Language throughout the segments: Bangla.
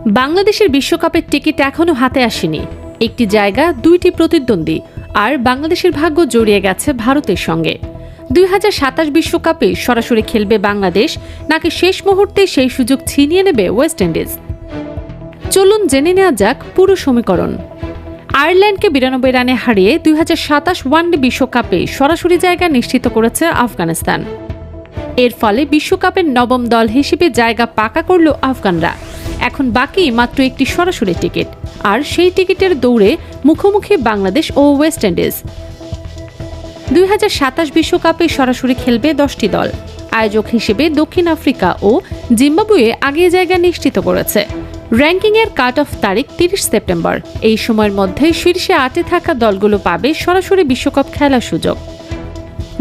বাংলাদেশের বিশ্বকাপের টিকিট এখনো হাতে আসেনি। একটি জায়গা, দুইটি প্রতিদ্বন্দ্বী, আর বাংলাদেশের ভাগ্য জড়িয়ে গেছে ভারতের সঙ্গে। 2027 বিশ্বকাপে সরাসরি খেলবে বাংলাদেশ, নাকি শেষ মুহূর্তে সেই সুযোগ ছিনিয়ে নেবে ওয়েস্ট ইন্ডিজ? চলুন জেনে নেওয়া যাক পুরো সমীকরণ। আয়ারল্যান্ডকে 92 রানে হারিয়ে 2027 ওয়ানডে বিশ্বকাপে সরাসরি জায়গা নিশ্চিত করেছে আফগানিস্তান। এর ফলে বিশ্বকাপের নবম দল হিসেবে জায়গা পাকা করল আফগানরা। এখন বাকি মাত্র একটি সরাসরি টিকিট, আর সেই টিকিটের দৌড়ে মুখোমুখি বাংলাদেশ ও ওয়েস্ট ইন্ডিজ। 2027 বিশ্বকাপে সরাসরি খেলবে 10টি দল। আয়োজক হিসেবে দক্ষিণ আফ্রিকা ও জিম্বাবুয়ে আগে জায়গা নিশ্চিত করেছে। র্যাঙ্কিংয়ের কাট অফ তারিখ 30 সেপ্টেম্বর। এই সময়ের মধ্যে শীর্ষে 8-এ থাকা দলগুলো পাবে সরাসরি বিশ্বকাপ খেলার সুযোগ।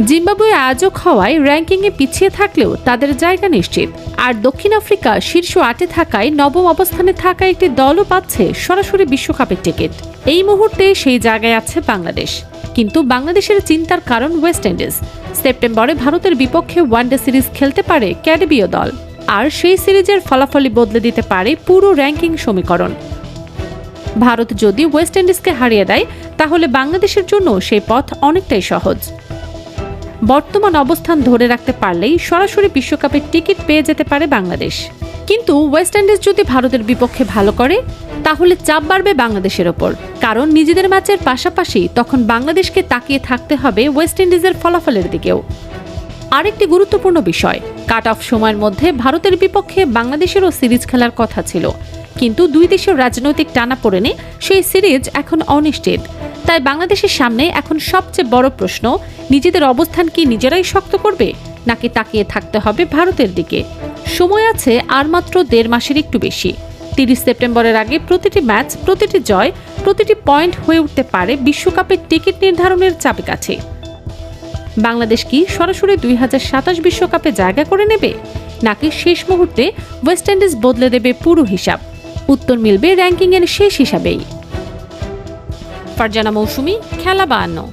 জিম্বাবুয়ে আয়োজক হওয়ায় র্যাঙ্কিংয়ে পিছিয়ে থাকলেও তাদের জায়গা নিশ্চিত। আর দক্ষিণ আফ্রিকা শীর্ষ 8-এ থাকায় নবম অবস্থানে থাকা একটি দলও পাচ্ছে সরাসরি বিশ্বকাপের টিকিট। এই মুহূর্তে সেই জায়গায় আছে বাংলাদেশ। কিন্তু বাংলাদেশের চিন্তার কারণ ওয়েস্ট ইন্ডিজ। সেপ্টেম্বরে ভারতের বিপক্ষে ওয়ানডে সিরিজ খেলতে পারে ক্যারিবীয় দল, আর সেই সিরিজের ফলাফলই বদলে দিতে পারে পুরো র্যাঙ্কিং সমীকরণ। ভারত যদি ওয়েস্ট ইন্ডিজকে হারিয়ে দেয়, তাহলে বাংলাদেশের জন্য সেই পথ অনেকটাই সহজ। বর্তমান অবস্থান ধরে রাখতে পারলেই সরাসরি বিশ্বকাপের টিকিট পেয়ে যেতে পারে বাংলাদেশ। কিন্তু ওয়েস্ট ইন্ডিজ যদি ভারতের বিপক্ষে ভালো করে, তাহলে চাপ বাড়বে বাংলাদেশের ওপর। কারণ নিজেদের ম্যাচের পাশাপাশি তখন বাংলাদেশকে তাকিয়ে থাকতে হবে ওয়েস্ট ইন্ডিজের ফলাফলের দিকেও। আরেকটি গুরুত্বপূর্ণ বিষয়, কাট অফ সময়ের মধ্যে ভারতের বিপক্ষে বাংলাদেশেরও সিরিজ খেলার কথা ছিল, কিন্তু দুই দেশের রাজনৈতিক টানাপোড়েনে সেই সিরিজ এখন অনিশ্চিত। তাই বাংলাদেশের সামনে এখন সবচেয়ে বড় প্রশ্ন, নিজেদের অবস্থান কি নিজেরাই শক্ত করবে, নাকি তাকিয়ে থাকতে হবে ভারতের দিকে? সময় আছে আর মাত্র 1.5 মাসের একটু বেশি। 30 সেপ্টেম্বরের আগে প্রতিটি ম্যাচ, প্রতিটি জয়, প্রতিটি পয়েন্ট হয়ে উঠতে পারে বিশ্বকাপের টিকিট নির্ধারণের চাবিকাঠি। বাংলাদেশ কি সরাসরি 2027 বিশ্বকাপে জায়গা করে নেবে, নাকি শেষ মুহূর্তে ওয়েস্ট ইন্ডিজ বদলে দেবে পুরো হিসাব? উত্তর মিলবে র্যাঙ্কিংয়ের শেষ হিসাবেই। ফারজানা মৌসুমী, খেলা 52।